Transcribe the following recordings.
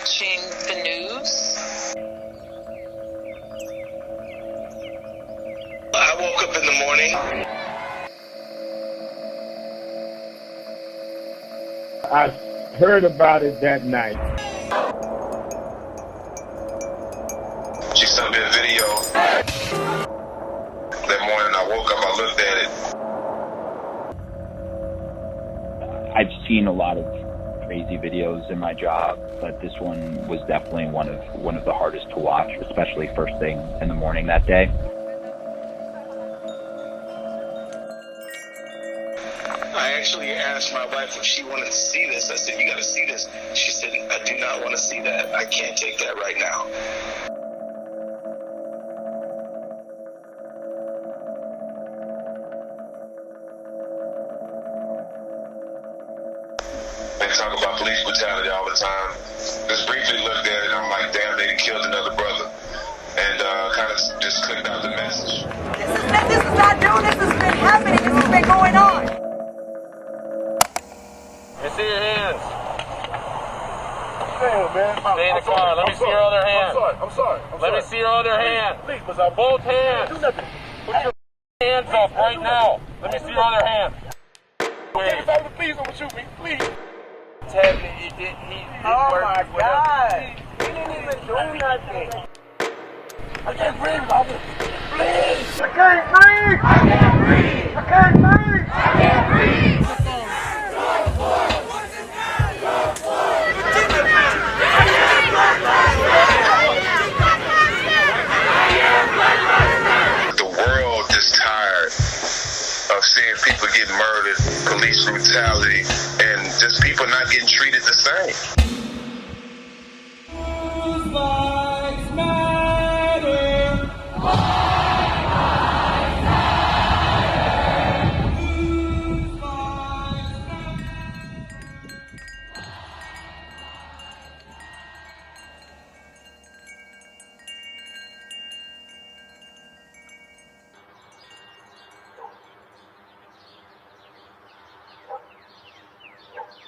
watching the news. I woke up in the morning. I heard about it that night. She sent me a video. That morning I woke up, I looked at it. I've seen a lot of crazy videos in my job, but this one was definitely one of the hardest to watch, especially first thing in the morning that day. I actually asked my wife if she wanted to see this. I said, "You got to see this." She said, "I do not want to see that. I can't take that right now." They talk about police brutality all the time. Just briefly looked at it, I'm like, damn, they killed another brother. And kind of just clicked out the message. This is not new. This has been happening. This has been going on. Let me see your hands. Damn, man. Stay in the car. Let me see your other hand. I'm sorry. Let me see your other hand. Please, Both hands. do nothing. Put your hands up right now. Let me see your other hand. Please don't shoot me, please. Tell me he didn't Oh work my with him. God. He didn't even do nothing. I can't breathe, Robert. Please. I can't breathe. I can't breathe. I can't breathe. I can't breathe. The world is tired of seeing people get murdered, police brutality, and just people not getting treated the same.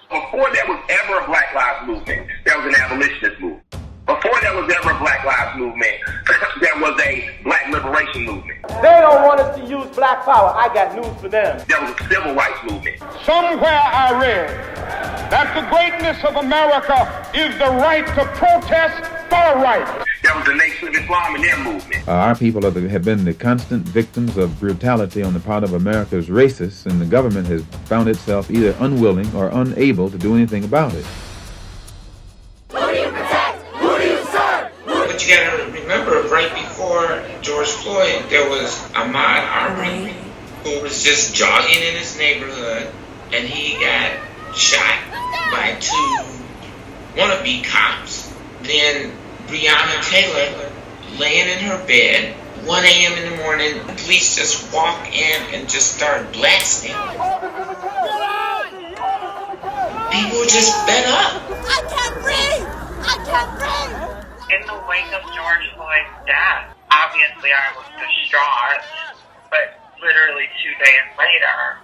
Before there was ever a Black Lives Movement, there was an abolitionist movement. Before there was ever a Black Lives Movement, there was a Black Liberation Movement. They don't want us to use black power. I got news for them. There was a Civil Rights Movement. Somewhere I read that the greatness of America is the right to protest for right. There was the Nation of Islam and their movement. Our people have been the constant victims of brutality on the part of America's racists, and the government has found itself either unwilling or unable to do anything about it. Who do you protect? Who do you serve? But you gotta remember, right before George Floyd, there was Ahmaud Arbery, who was just jogging in his neighborhood, and he got shot by two wannabe cops. Then Breonna Taylor laying in her bed, 1 a.m. in the morning, the police just walk in and just start blasting. People were just fed up. I can't breathe! I can't breathe! In the wake of George Floyd's death, obviously I was distraught, but literally 2 days later,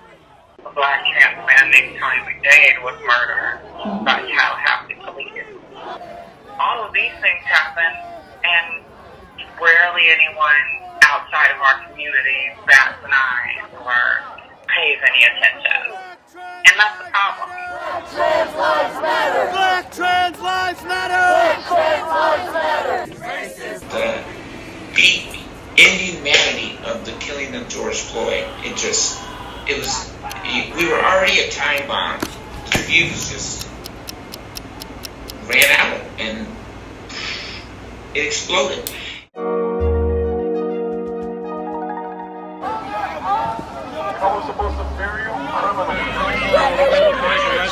a black trans man named Tony McDade was murdered by Tallahassee police. All of these things happen, and rarely anyone outside of our community bats an eye or pays any attention. And that's the problem. Black trans lives matter! Black trans lives matter! Black trans lives matter! The inhumanity of the killing of George Floyd, we were already a time bomb. The views just ran out and it exploded.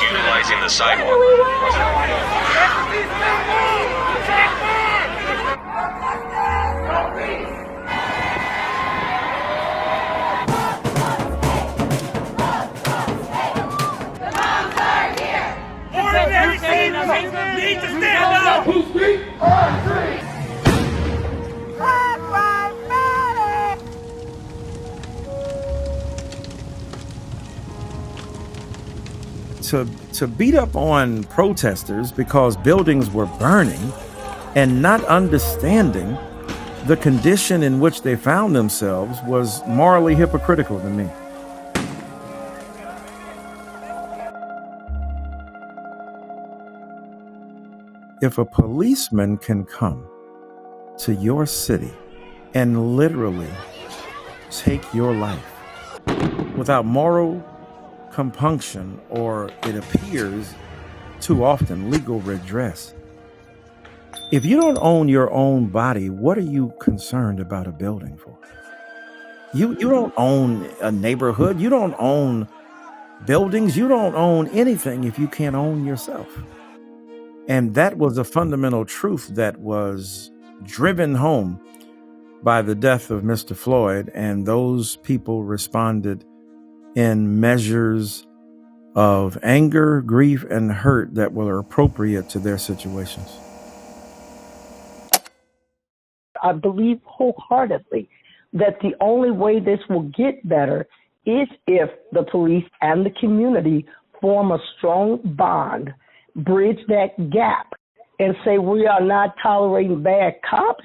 Utilizing the sidewalk. Need to stand up! Black Lives Matter! to beat up on protesters because buildings were burning and not understanding the condition in which they found themselves was morally hypocritical to me. If a policeman can come to your city and literally take your life without moral compunction or, it appears too often, legal redress, if you don't own your own body, what are you concerned about a building for? You don't own a neighborhood. You don't own buildings. You don't own anything if you can't own yourself. And that was a fundamental truth that was driven home by the death of Mr. Floyd, and those people responded in measures of anger, grief, and hurt that were appropriate to their situations. I believe wholeheartedly that the only way this will get better is if the police and the community form a strong bond, bridge that gap, and say we are not tolerating bad cops,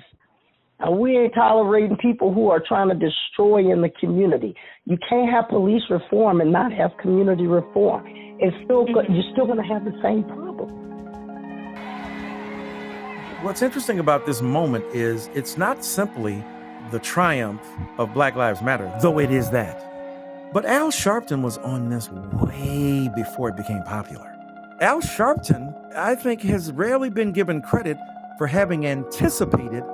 and we ain't tolerating people who are trying to destroy in the community. You can't have police reform and not have community reform. You're still going to have the same problem. What's interesting about this moment is it's not simply the triumph of Black Lives Matter, though it is that. But Al Sharpton was on this way before it became popular. Al Sharpton, I think, has rarely been given credit for having anticipated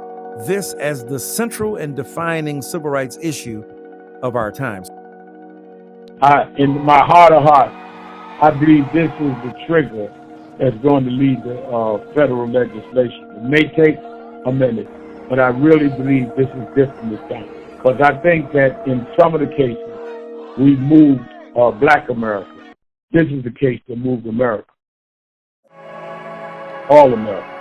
this as the central and defining civil rights issue of our times. In my heart of hearts, I believe this is the trigger that's going to lead to federal legislation. It may take a minute, but I really believe this is different this time. Because I think that in some of the cases, we moved Black America. This is the case that moved America. All America.